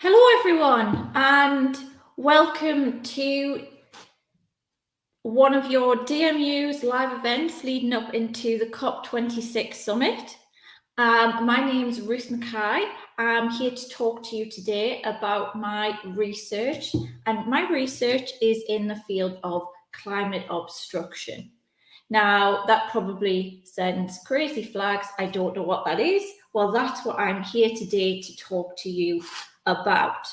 Hello everyone and welcome to one of your DMU's live events leading up into the COP26 summit. My name's Ruth McKie. I'm here to talk to you today about my research, and my research is in the field of climate obstruction. Now, that probably sends crazy flags. I don't know what that is. Well, that's what I'm here today to talk to you about.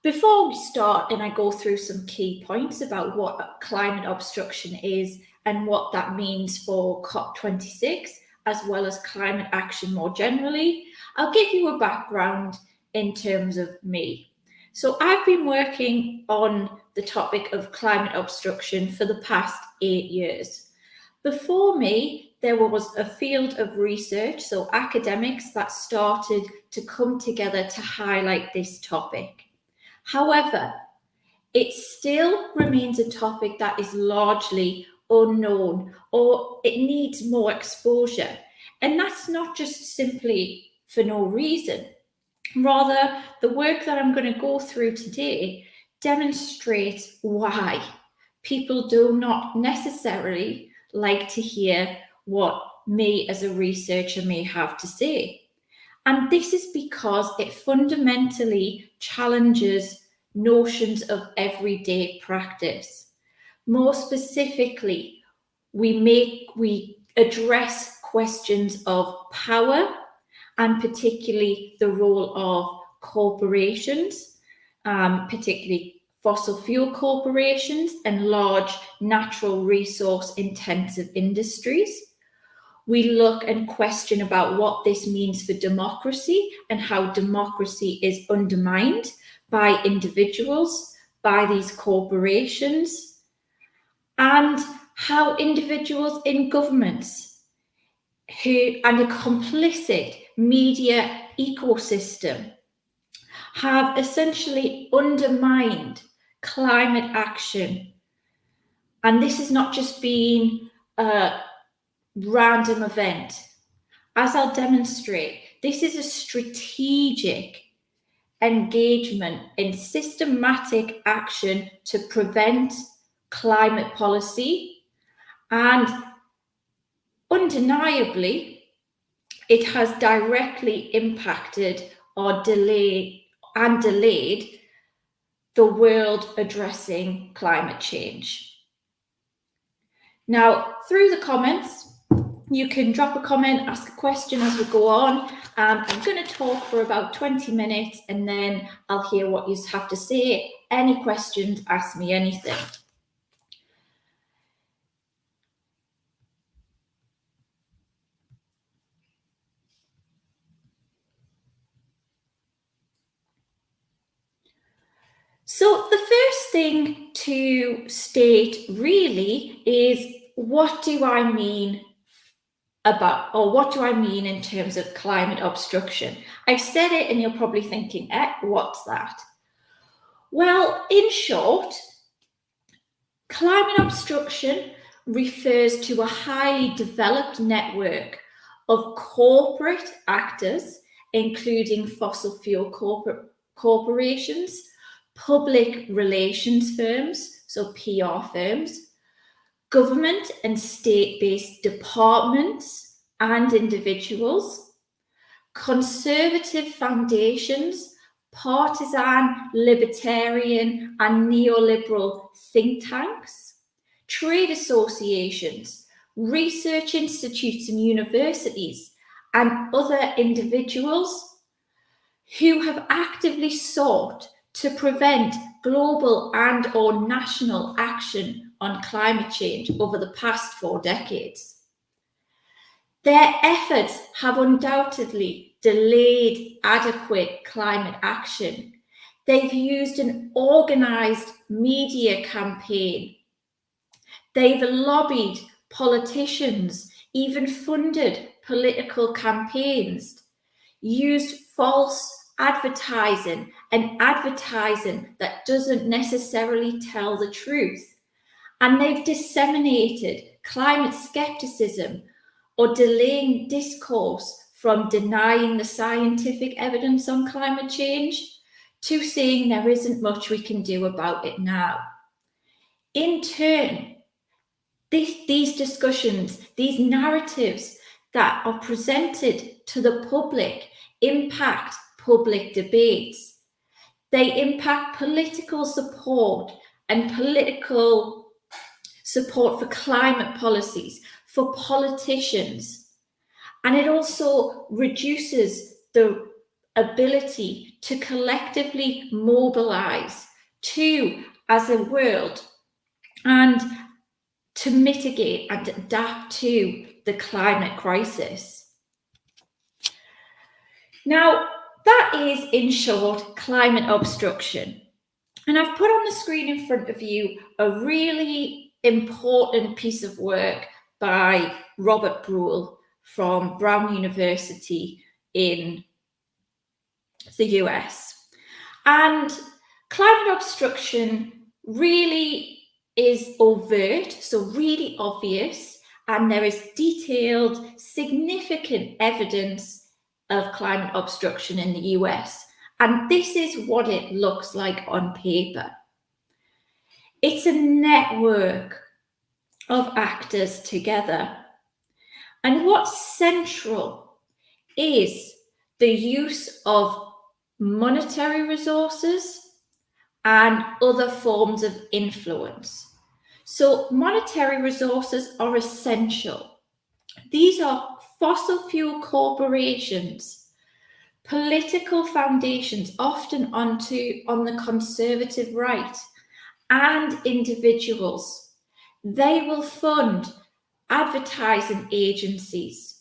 Before we start and I go through some key points about what climate obstruction is and what that means for COP26, as well as climate action more generally, I'll give you a background in terms of me. So I've been working on the topic of climate obstruction for the past 8 years. Before me, there was a field of research, so academics that started to come together to highlight this topic. However, it still remains a topic that is largely unknown, or it needs more exposure. And that's not just simply for no reason. Rather, the work that I'm going to go through today demonstrates why people do not necessarily like to hear what me as a researcher may have to say. And this is because it fundamentally challenges notions of everyday practice. More specifically, we address questions of power, and particularly the role of corporations, particularly fossil fuel corporations and large natural resource intensive industries. We look and question about what this means for democracy and how democracy is undermined by individuals, by these corporations, and how individuals in governments and a complicit media ecosystem have essentially undermined climate action. And this has not just been random event. As I'll demonstrate, this is a strategic engagement in systematic action to prevent climate policy, and undeniably, it has directly impacted or delayed the world addressing climate change. Now, through the comments, you can drop a comment, ask a question as we go on. I'm going to talk for about 20 minutes and then I'll hear what you have to say. Any questions, ask me anything. So the first thing to state really is, what do I mean in terms of climate obstruction? I've said it and you're probably thinking, what's that? Well, in short, climate obstruction refers to a highly developed network of corporate actors, including fossil fuel corporations, public relations firms, so PR firms, government and state-based departments and individuals, conservative foundations, partisan, libertarian and neoliberal think tanks, trade associations, research institutes and universities, and other individuals who have actively sought to prevent global and/or national action on climate change over the past 4 decades. Their efforts have undoubtedly delayed adequate climate action. They've used an organized media campaign. They've lobbied politicians, even funded political campaigns, used false advertising and advertising that doesn't necessarily tell the truth. And they've disseminated climate skepticism or delaying discourse from denying the scientific evidence on climate change to saying there isn't much we can do about it now. In turn, these discussions, these narratives that are presented to the public impact public debates. They impact political support and political support for climate policies, for politicians. And it also reduces the ability to collectively mobilize as a world and to mitigate and adapt to the climate crisis. Now, that is, in short, climate obstruction. And I've put on the screen in front of you a really important piece of work by Robert Bruhl from Brown University in the US. And climate obstruction really is overt, so really obvious, and there is detailed, significant evidence of climate obstruction in the US. And this is what it looks like on paper. It's a network of actors together. And what's central is the use of monetary resources and other forms of influence. So monetary resources are essential. These are fossil fuel corporations, political foundations, often on the conservative right, and individuals. They will fund advertising agencies,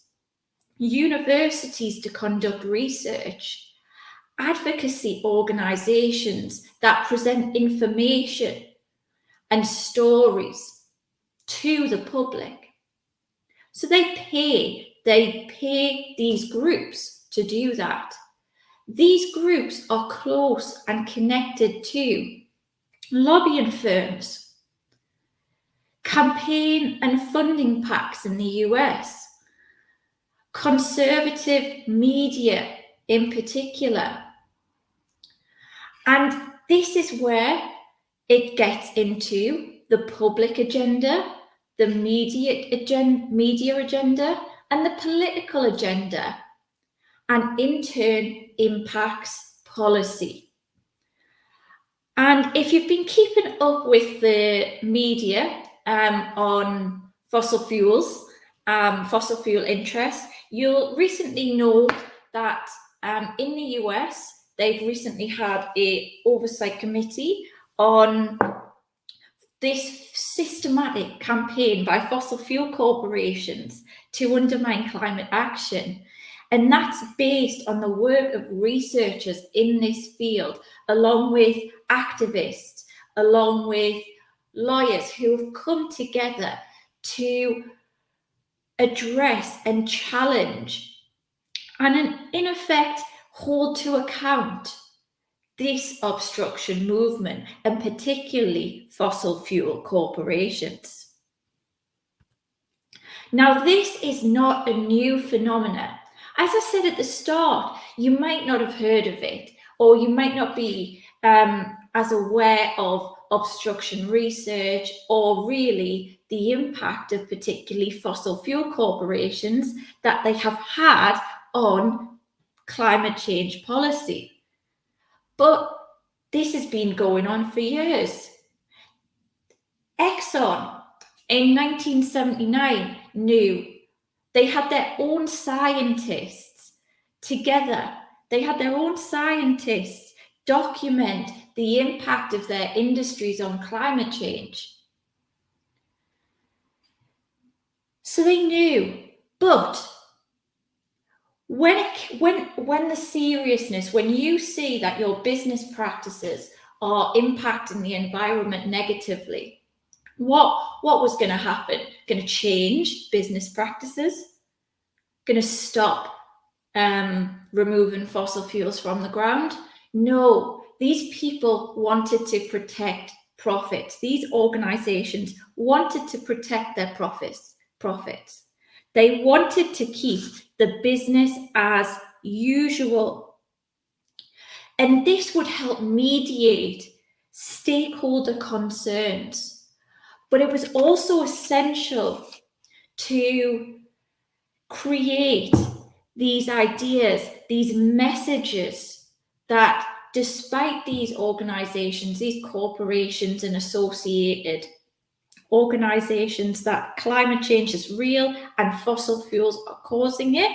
universities to conduct research, advocacy organizations that present information and stories to the public. So they pay these groups to do that. These groups are close and connected to lobbying firms, campaign and funding PACs in the US, conservative media in particular. And this is where it gets into the public agenda, the media agenda, and the political agenda, and in turn impacts policy. And if you've been keeping up with the media on fossil fuels, fossil fuel interests, you'll recently know that in the US, they've recently had an oversight committee on this systematic campaign by fossil fuel corporations to undermine climate action. And that's based on the work of researchers in this field, along with activists, along with lawyers who have come together to address and challenge and in effect hold to account this obstruction movement, and particularly fossil fuel corporations. Now, this is not a new phenomenon. As I said at the start, you might not have heard of it, or you might not be as aware of obstruction research or really the impact of particularly fossil fuel corporations that they have had on climate change policy. But this has been going on for years. Exxon in 1979 knew they had their own scientists together. They had their own scientists document the impact of their industries on climate change. So they knew, but when the seriousness, when you see that your business practices are impacting the environment negatively, what was going to happen? Going to change business practices? Going to stop removing fossil fuels from the ground? No, these people wanted to protect profits. These organizations wanted to protect their profits. They wanted to keep the business as usual. And this would help mediate stakeholder concerns. But it was also essential to create these ideas, these messages that despite these organizations, these corporations and associated organizations, that climate change is real and fossil fuels are causing it,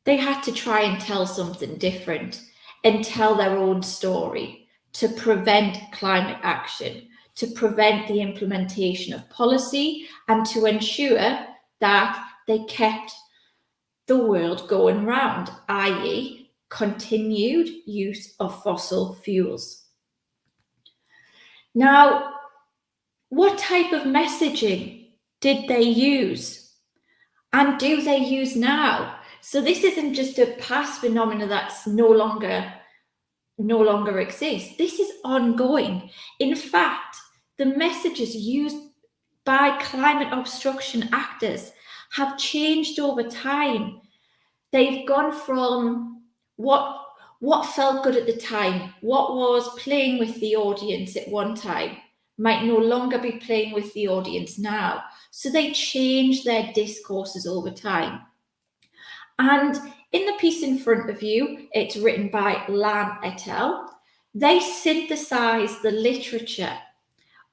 they had to try and tell something different and tell their own story to prevent climate action, to prevent the implementation of policy, and to ensure that they kept the world going round, i.e., continued use of fossil fuels. Now, what type of messaging did they use? And do they use now? So this isn't just a past phenomenon that's no longer exists. This is ongoing. In fact, the messages used by climate obstruction actors have changed over time. They've gone from what felt good at the time, what was playing with the audience at one time, might no longer be playing with the audience now. So they change their discourses over time. And in the piece in front of you, it's written by Lam et al. They synthesize the literature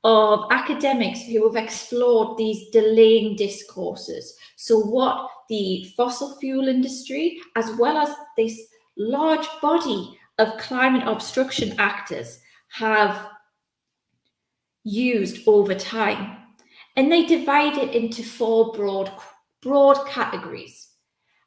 of academics who have explored these delaying discourses. So what the fossil fuel industry, as well as this large body of climate obstruction actors have used over time. And they divide it into four broad categories.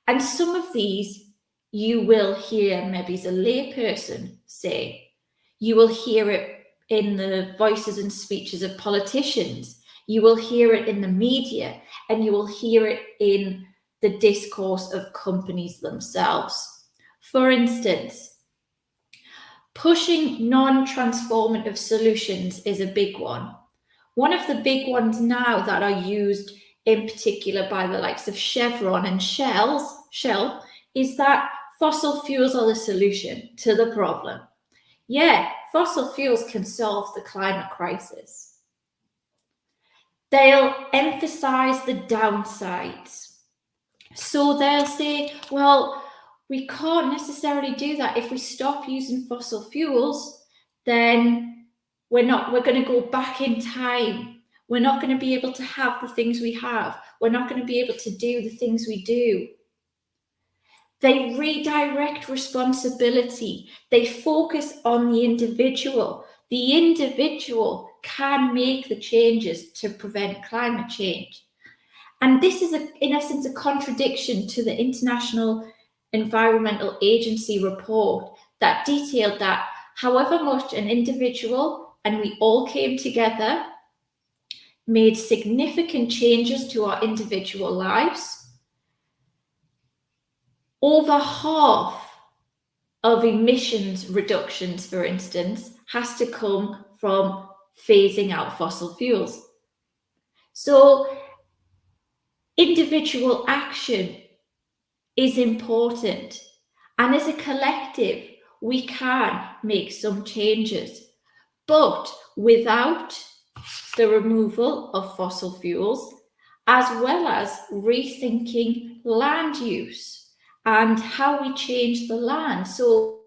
And some of these you will hear maybe as a layperson say. You will hear it in the voices and speeches of politicians. You will hear it in the media, and you will hear it in the discourse of companies themselves. For instance, pushing non-transformative solutions is a big one. One of the big ones now that are used in particular by the likes of Chevron and Shell, is that fossil fuels are the solution to the problem. Yeah, fossil fuels can solve the climate crisis. They'll emphasize the downsides. So they'll say, well, we can't necessarily do that. If we stop using fossil fuels, then we're going to go back in time. We're not going to be able to have the things we have. We're not going to be able to do the things we do. They redirect responsibility. They focus on the individual. The individual can make the changes to prevent climate change. And this is, in essence, a contradiction to the International Environmental Agency report that detailed that however much an individual, and we all came together, made significant changes to our individual lives, over half of emissions reductions, for instance, has to come from phasing out fossil fuels. So individual action is important. And as a collective, we can make some changes, but without the removal of fossil fuels, as well as rethinking land use and how we change the land. So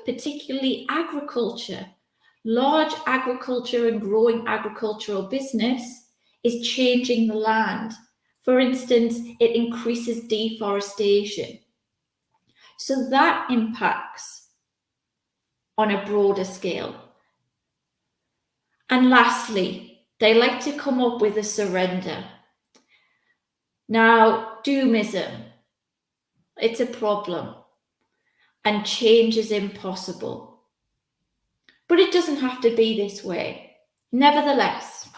particularly agriculture, large agriculture and growing agricultural business is changing the land. For instance, it increases deforestation. So that impacts on a broader scale. And lastly, they like to come up with a surrender. Now, doomism, it's a problem, and change is impossible. But it doesn't have to be this way. Nevertheless,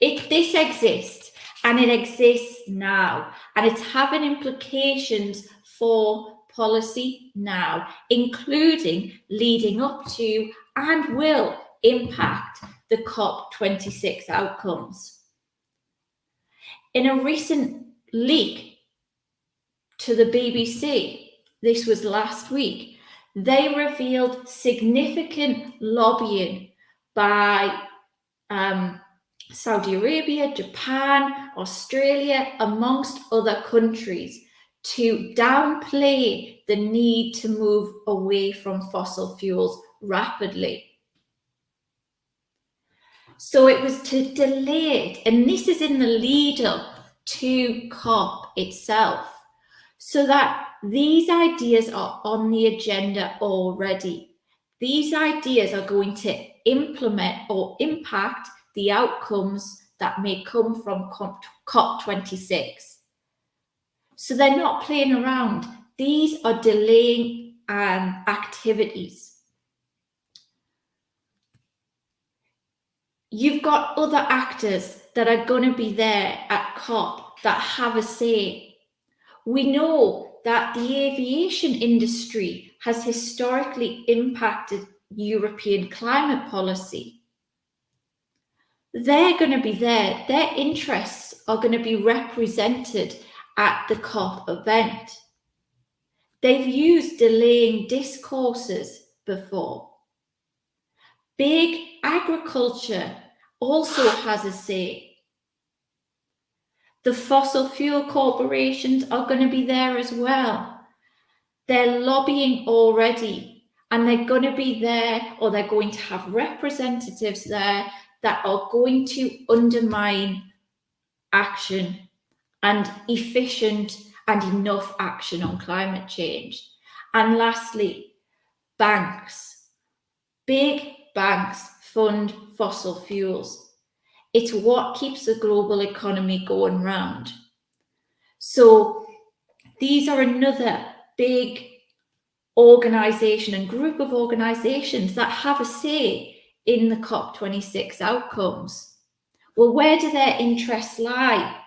this exists, and it exists now, and it's having implications for policy now, including leading up to and will impact the COP26 outcomes. In a recent leak to the BBC, this was last week, they revealed significant lobbying by Saudi Arabia, Japan, Australia, amongst other countries, to downplay the need to move away from fossil fuels rapidly. So it was to delay it, and this is in the lead up to COP itself, so that these ideas are on the agenda already. These ideas are going to implement or impact the outcomes that may come from COP26. So they're not playing around. These are delaying activities. You've got other actors that are going to be there at COP that have a say. We know that the aviation industry has historically impacted European climate policy. They're going to be there. Their interests are going to be represented at the COP event. They've used delaying discourses before. Big agriculture also has a say. The fossil fuel corporations are going to be there as well. They're lobbying already, and they're going to be there, or they're going to have representatives there that are going to undermine action and efficient and enough action on climate change. And lastly, banks. Big banks fund fossil fuels. It's what keeps the global economy going round. So these are another big organisation and group of organisations that have a say in the COP26 outcomes. Well, where do their interests lie?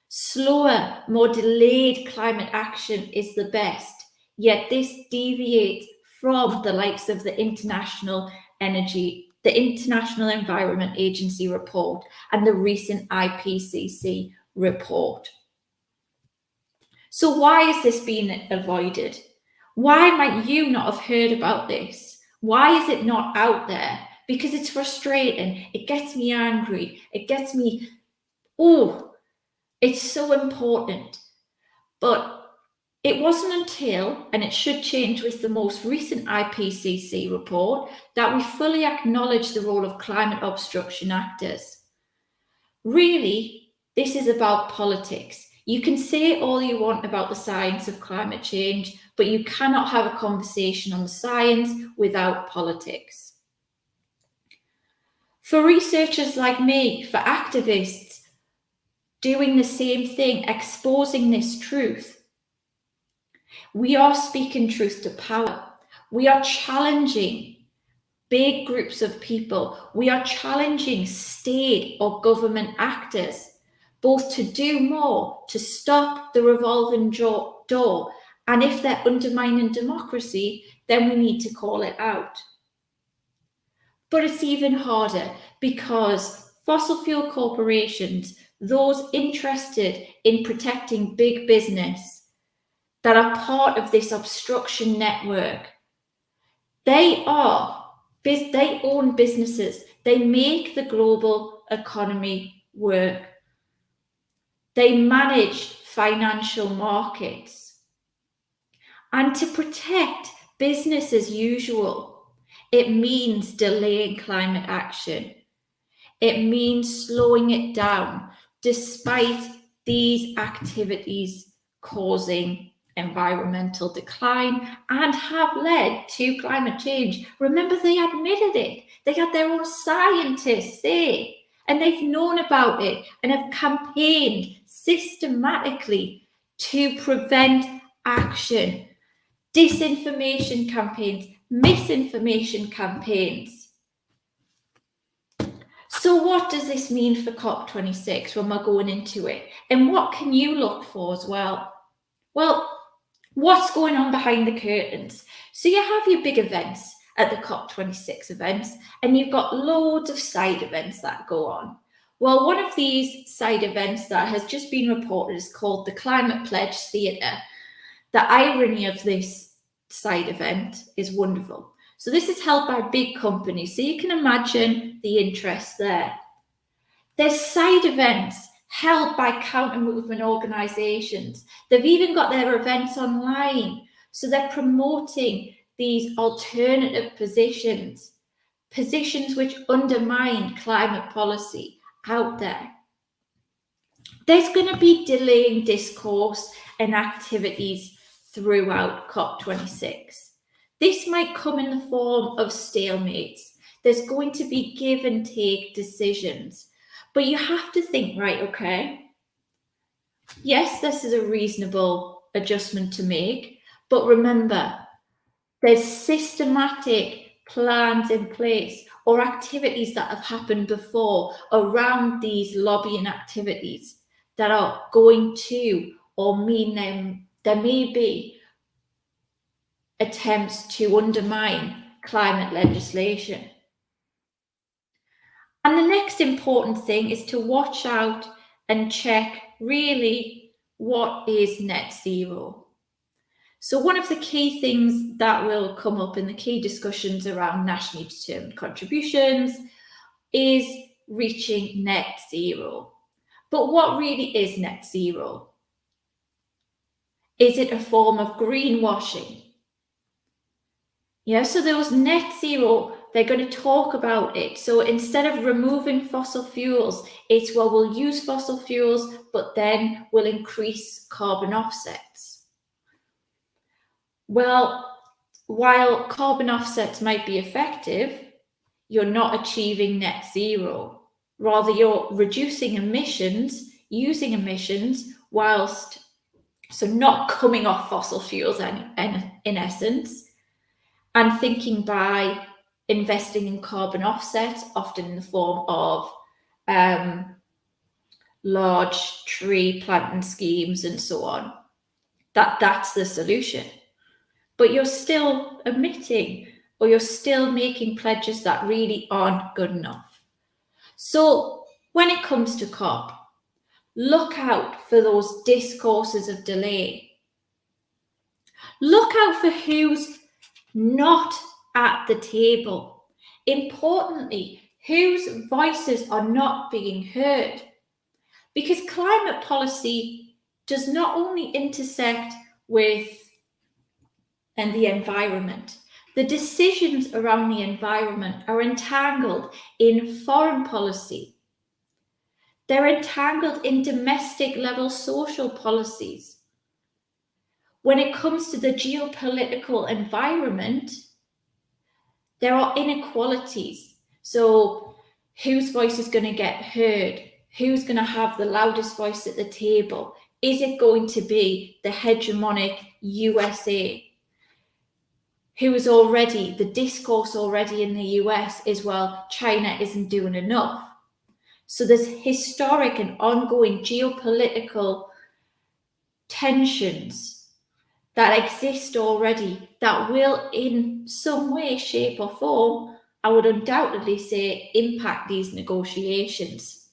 Slower, more delayed climate action is the best, yet this deviates from the likes of the International Environment Agency report and the recent IPCC report. So why is this being avoided? Why might you not have heard about this? Why is it not out there? Because it's frustrating. It gets me angry. It gets me, it's so important. But it wasn't until, and it should change with the most recent IPCC report, that we fully acknowledge the role of climate obstruction actors. Really, this is about politics. You can say all you want about the science of climate change, but you cannot have a conversation on the science without politics. For researchers like me, for activists doing the same thing, exposing this truth, we are speaking truth to power. We are challenging big groups of people. We are challenging state or government actors, both to do more, to stop the revolving door. And if they're undermining democracy, then we need to call it out. But it's even harder because fossil fuel corporations, those interested in protecting big business, that are part of this obstruction network, they own businesses. They make the global economy work. They manage financial markets. And to protect business as usual, it means delaying climate action. It means slowing it down, despite these activities causing environmental decline and have led to climate change. Remember, they admitted it. They had their own scientists say, and they've known about it and have campaigned systematically to prevent action. Disinformation campaigns, misinformation campaigns. So what does this mean for COP26 when we're going into it? And what can you look for as well? Well, what's going on behind the curtains? So you have your big events at the COP26 events, and you've got loads of side events that go on. Well, one of these side events that has just been reported is called the Climate Pledge Theatre. The irony of this side event is wonderful. So this is held by big companies, so you can imagine the interest there. There's side events held by counter-movement organisations. They've even got their events online, so they're promoting these alternative positions which undermine climate policy out there. There's going to be delaying discourse and activities throughout COP26. This might come in the form of stalemates. There's going to be give and take decisions. But you have to think, right, okay, yes, this is a reasonable adjustment to make, but remember, there's systematic plans in place or activities that have happened before around these lobbying activities that are going to or mean there may be attempts to undermine climate legislation. And the next important thing is to watch out and check really what is net zero. So one of the key things that will come up in the key discussions around nationally determined contributions is reaching net zero. But what really is net zero? Is it a form of greenwashing? Yeah, so there was net zero, they're going to talk about it. So instead of removing fossil fuels, it's, well, we'll use fossil fuels, but then we'll increase carbon offsets. Well, while carbon offsets might be effective, you're not achieving net zero. Rather, you're reducing emissions, using emissions, whilst, so not coming off fossil fuels in essence, and thinking by investing in carbon offsets, often in the form of large tree planting schemes and so on, that's the solution. But you're still emitting, or you're still making pledges that really aren't good enough. So when it comes to COP, look out for those discourses of delay. Look out for who's not at the table. Importantly, whose voices are not being heard. Because climate policy does not only intersect with the environment. The decisions around the environment are entangled in foreign policy. They're entangled in domestic level social policies. When it comes to the geopolitical environment, there are inequalities. So whose voice is going to get heard? Who's going to have the loudest voice at the table? Is it going to be the hegemonic USA? Who is already, the discourse already in the US is, well, China isn't doing enough. So there's historic and ongoing geopolitical tensions that exist already that will in some way, shape or form, I would undoubtedly say, impact these negotiations.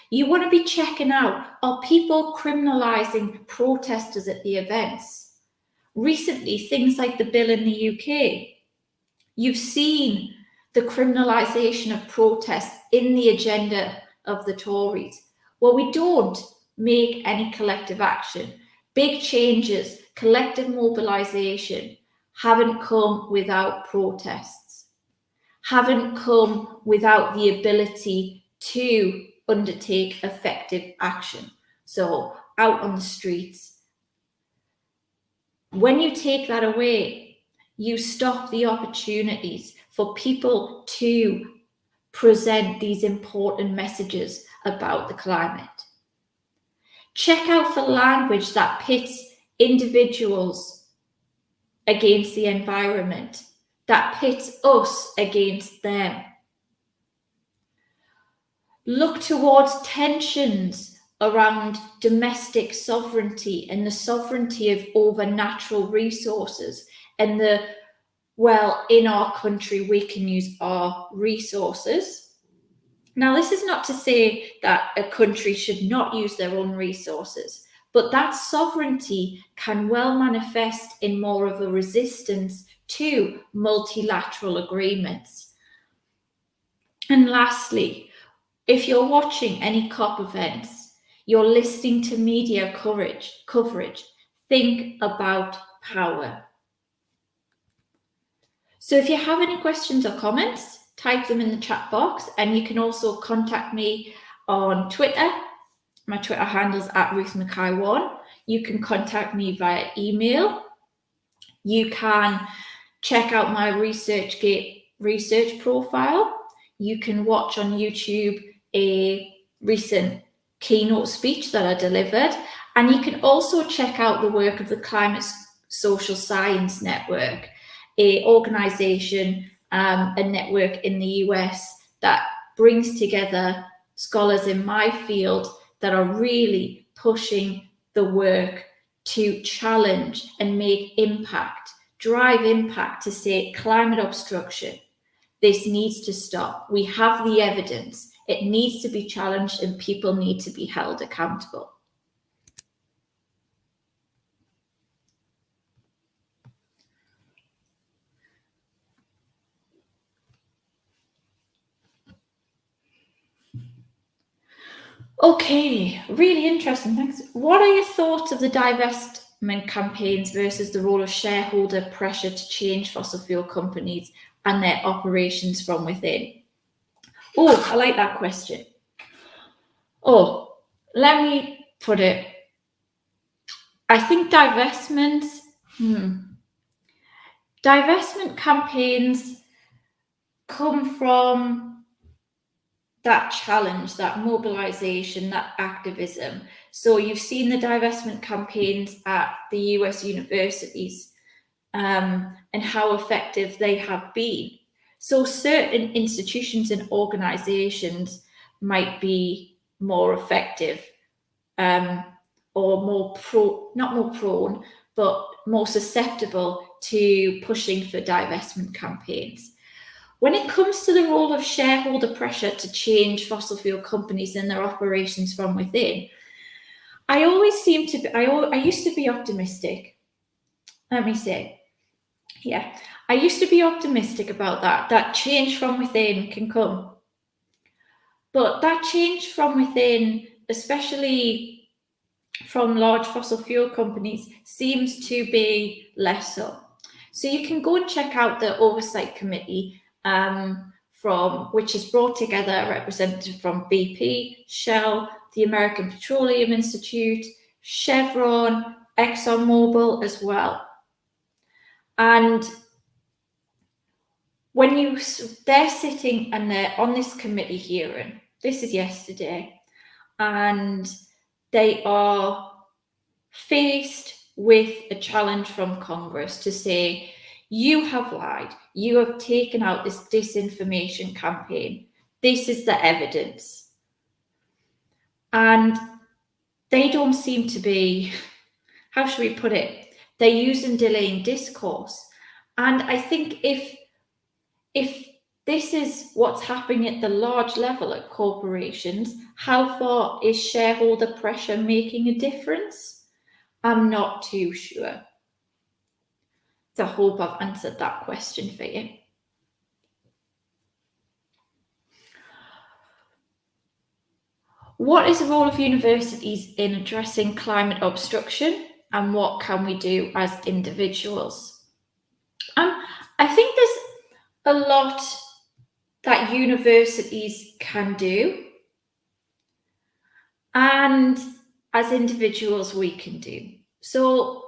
You want to be checking out, are people criminalising protesters at the events? Recently, things like the bill in the UK, you've seen the criminalisation of protests in the agenda of the Tories. Well, we don't make any collective action. Big changes, collective mobilisation haven't come without protests, haven't come without the ability to undertake effective action. So out on the streets. When you take that away, you stop the opportunities for people to present these important messages about the climate. Check out for language that pits individuals against the environment, that pits us against them. Look towards tensions around domestic sovereignty and the sovereignty of over natural resources and the, well, in our country, we can use our resources. Now, this is not to say that a country should not use their own resources, but that sovereignty can well manifest in more of a resistance to multilateral agreements. And lastly, if you're watching any COP events, you're listening to media coverage, think about power. So if you have any questions or comments, type them in the chat box, and you can also contact me on Twitter. My Twitter handle's at Ruth McKie 1. You can contact me via email. You can check out my ResearchGate research profile. You can watch on YouTube a recent keynote speech that I delivered. And you can also check out the work of the Climate Social Science Network, an organisation, a network in the US that brings together scholars in my field that are really pushing the work to challenge and make impact, drive impact to say climate obstruction. This needs to stop. We have the evidence. It needs to be challenged and people need to be held accountable. Okay, really interesting. Thanks. What are your thoughts of the divestment campaigns versus the role of shareholder pressure to change fossil fuel companies and their operations from within? Oh, I like that question. Oh, let me put it. I think divestment campaigns come from that challenge, that mobilization, that activism. So you've seen the divestment campaigns at the US universities and how effective they have been. So certain institutions and organizations might be more effective or not more prone, but more susceptible to pushing for divestment campaigns. When it comes to the role of shareholder pressure to change fossil fuel companies and their operations from within, I used to be optimistic. Let me say, I used to be optimistic about that change from within can come. But that change from within, especially from large fossil fuel companies, seems to be less so. So you can go and check out the Oversight Committee which has brought together a representative from BP, Shell, the American Petroleum Institute, Chevron, ExxonMobil as well. And when they're sitting and they're on this committee hearing, this is yesterday, and they are faced with a challenge from Congress to say, you have lied. You have taken out this disinformation campaign. This is the evidence. And they don't seem to be, how should we put it? They're using delaying discourse. And I think if this is what's happening at the large level at corporations, how far is shareholder pressure making a difference? I'm not too sure. So I hope I've answered that question for you. What is the role of universities in addressing climate obstruction, and what can we do as individuals? I think there's a lot that universities can do, and as individuals we can do. So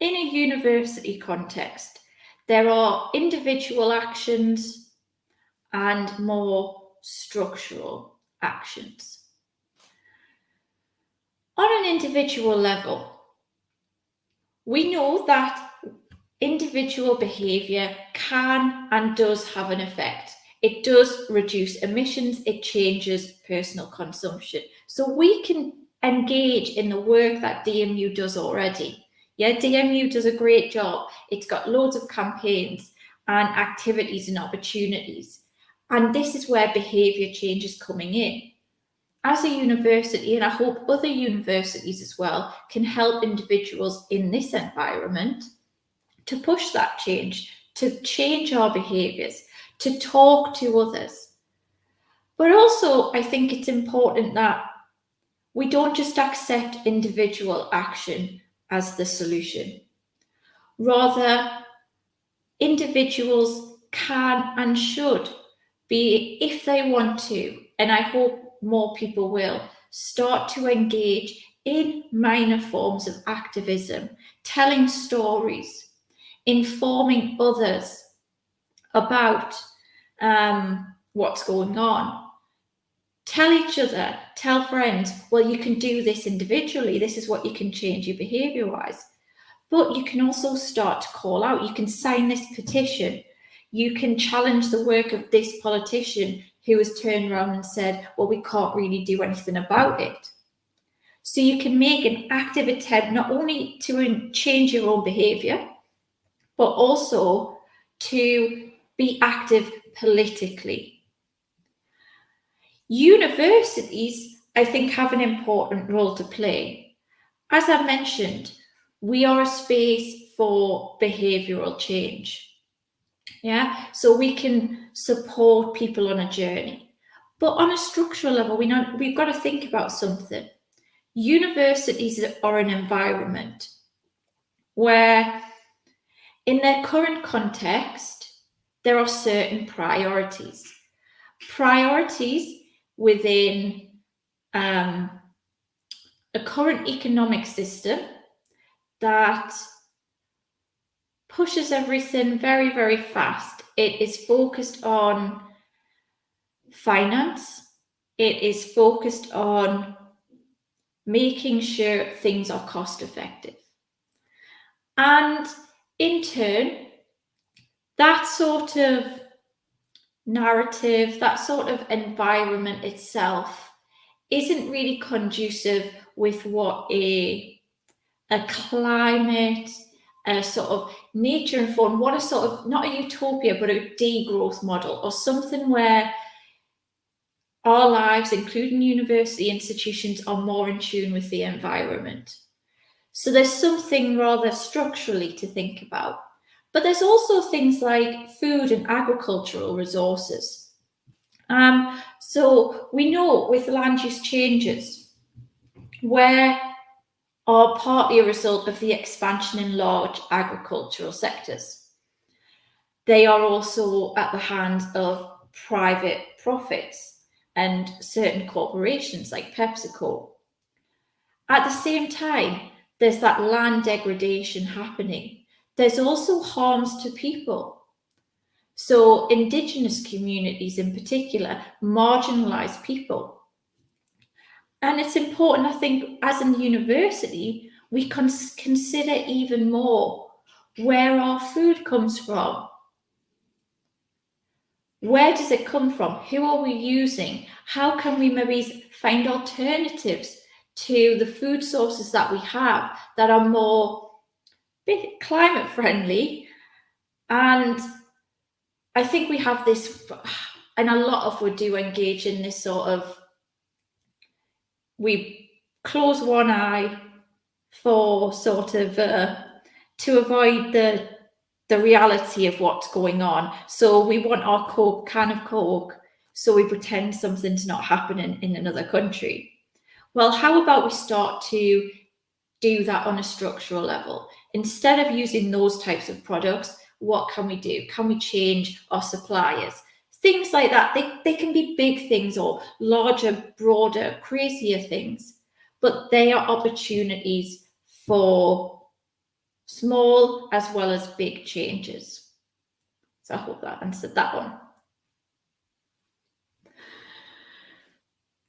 in a university context, there are individual actions and more structural actions. On an individual level, we know that individual behaviour can and does have an effect. It does reduce emissions, it changes personal consumption. So we can engage in the work that DMU does already. Yeah, DMU does a great job. It's got loads of campaigns and activities and opportunities. And this is where behaviour change is coming in. As a university, and I hope other universities as well, can help individuals in this environment to push that change, to change our behaviours, to talk to others. But also, I think it's important that we don't just accept individual action as the solution. Rather, individuals can and should be, if they want to, and I hope more people will, start to engage in minor forms of activism, telling stories, informing others about what's going on. Tell each other, tell friends, well, you can do this individually. This is what you can change your behaviour-wise. But you can also start to call out. You can sign this petition. You can challenge the work of this politician who has turned around and said, well, we can't really do anything about it. So you can make an active attempt not only to change your own behaviour, but also to be active politically. Universities, I think, have an important role to play. As I mentioned, we are a space for behavioural change. Yeah, so we can support people on a journey. But on a structural level, we've got to think about something. Universities are an environment where, in their current context, there are certain priorities. Priorities within a current economic system that pushes everything very, very fast. It is focused on finance. It is focused on making sure things are cost effective. And in turn, that sort of narrative, that sort of environment itself isn't really conducive with what a climate, a sort of nature informed, what a sort of, not a utopia, but a degrowth model, or something where our lives, including university institutions, are more in tune with the environment. So there's something rather structurally to think about. But there's also things like food and agricultural resources. So we know with land use changes, where are partly a result of the expansion in large agricultural sectors. They are also at the hands of private profits and certain corporations like PepsiCo. At the same time, there's that land degradation happening. There's also harms to people. So Indigenous communities in particular, marginalised people. And it's important, I think, as a university, we consider even more where our food comes from. Where does it come from? Who are we using? How can we maybe find alternatives to the food sources that we have that are more climate friendly? And I think we have this, and a lot of us do engage in this sort of, we close one eye for sort of to avoid the reality of what's going on. So we want our can of Coke, so we pretend something's not happening in another country. Well, how about we start to do that on a structural level? Instead of using those types of products, what can we do? Can we change our suppliers? Things like that. They can be big things or larger, broader, crazier things, but they are opportunities for small as well as big changes. So I hope that answered that one.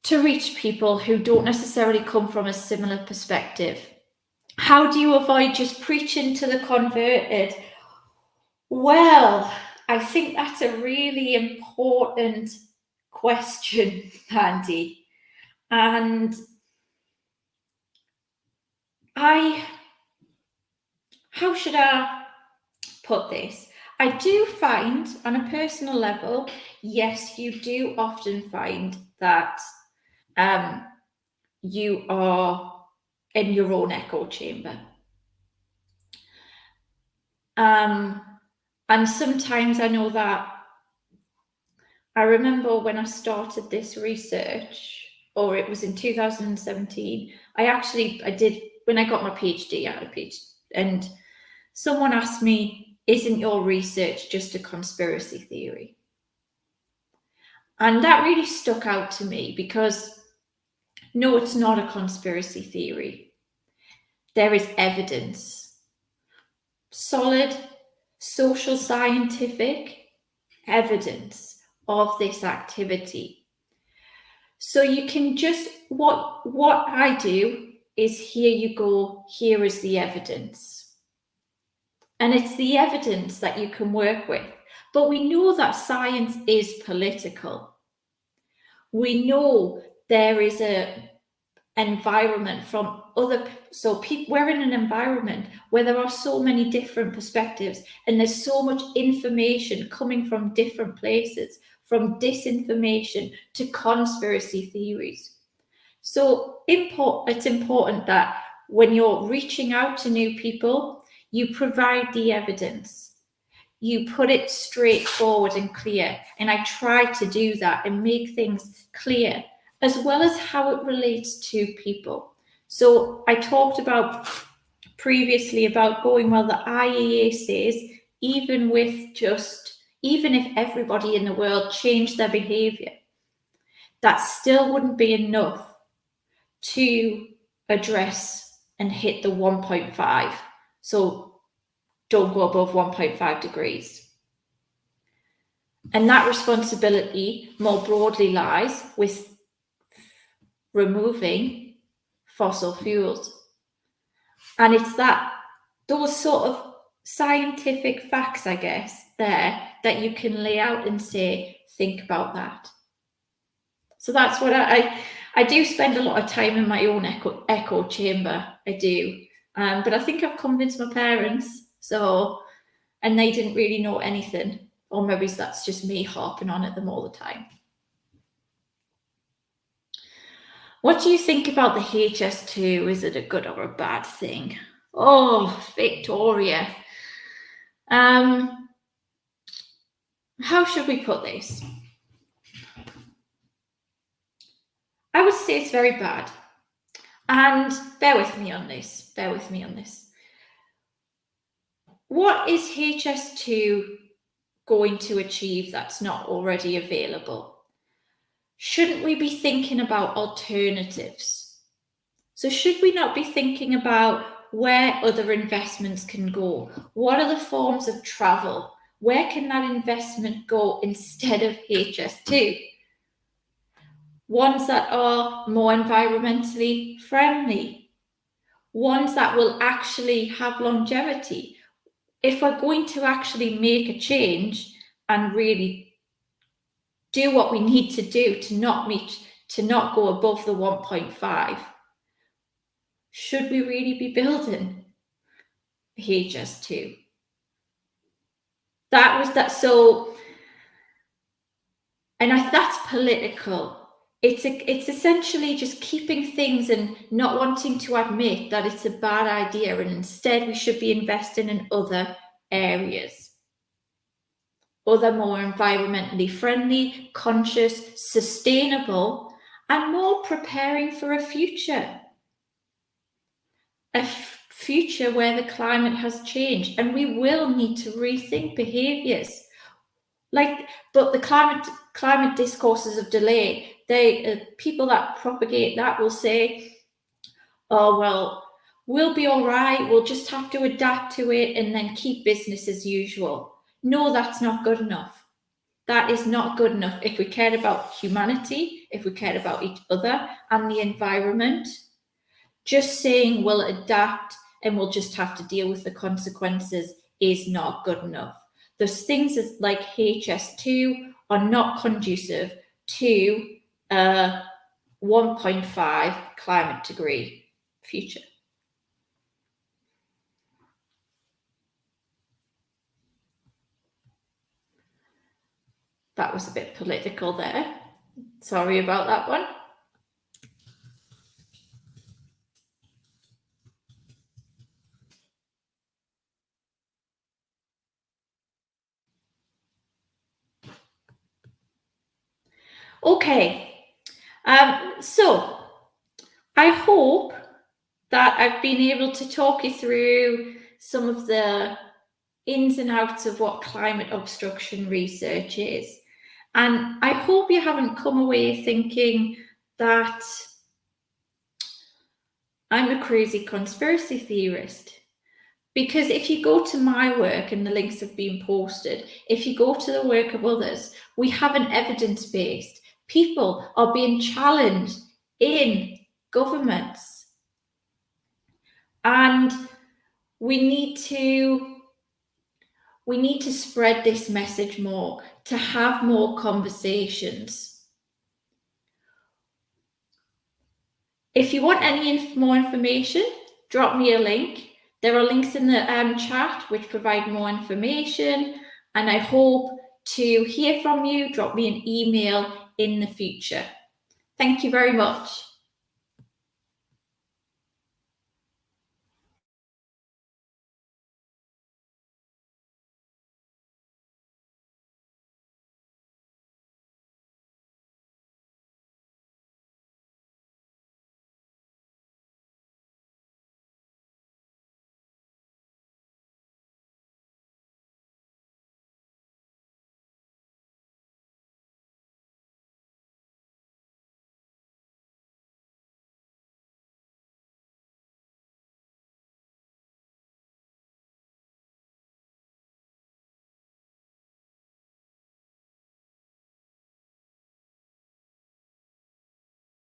To reach people who don't necessarily come from a similar perspective, how do you avoid just preaching to the converted? Well, I think that's a really important question, Andy. And how should I put this? I do find, on a personal level, yes, you do often find that you are in your own echo chamber. And sometimes I know that, I remember when I started this research, or it was in 2017, I did, when I got my PhD, I had a PhD, and someone asked me, isn't your research just a conspiracy theory? And that really stuck out to me because no, it's not a conspiracy theory. There is evidence, solid social scientific evidence of this activity. So you can just, what I do is, here you go, here is the evidence. And it's the evidence that you can work with. But we know that science is political. We know there is a environment from other, so we're in an environment where there are so many different perspectives, and there's so much information coming from different places, from disinformation to conspiracy theories. So it's important that when you're reaching out to new people, you provide the evidence, you put it straightforward and clear. And I try to do that and make things clear, as well as how it relates to people. So I talked about previously about going, well, the IEA says, even if everybody in the world changed their behavior, that still wouldn't be enough to address and hit the 1.5. So don't go above 1.5 degrees. And that responsibility more broadly lies with removing fossil fuels. And it's those sort of scientific facts, I guess, there that you can lay out and say, think about that. So that's what I do spend a lot of time in my own echo chamber. I do. But I think I've convinced my parents, and they didn't really know anything. Or maybe that's just me harping on at them all the time. What do you think about the HS2? Is it a good or a bad thing? Oh, Victoria. How should we put this? I would say it's very bad. And bear with me on this. What is HS2 going to achieve that's not already available? Shouldn't we be thinking about alternatives? So should we not be thinking about where other investments can go? What are the forms of travel? Where can that investment go instead of HS2? Ones that are more environmentally friendly, ones that will actually have longevity. If we're going to actually make a change and really do what we need to do to not go above the 1.5, should we really be building HS2? So, and that's political. It's essentially just keeping things and not wanting to admit that it's a bad idea, and instead we should be investing in other areas, other more environmentally friendly, conscious, sustainable, and more preparing for a future. A future where the climate has changed, and we will need to rethink behaviors. But the climate discourses of delay, people that propagate that will say, oh, well, we'll be all right, we'll just have to adapt to it and then keep business as usual. No, that's not good enough. That is not good enough. If we cared about humanity, if we cared about each other and the environment, just saying we'll adapt and we'll just have to deal with the consequences is not good enough. Those things like HS2 are not conducive to a 1.5 climate degree future. That was a bit political there. Sorry about that one. Okay, so I hope that I've been able to talk you through some of the ins and outs of what climate obstruction research is. And I hope you haven't come away thinking that I'm a crazy conspiracy theorist. Because if you go to my work, and the links have been posted, if you go to the work of others, we have an evidence-based. People are being challenged in governments. And we need to spread this message more, to have more conversations. If you want any more information, drop me a link. There are links in the chat which provide more information, and I hope to hear from you. Drop me an email in the future. Thank you very much.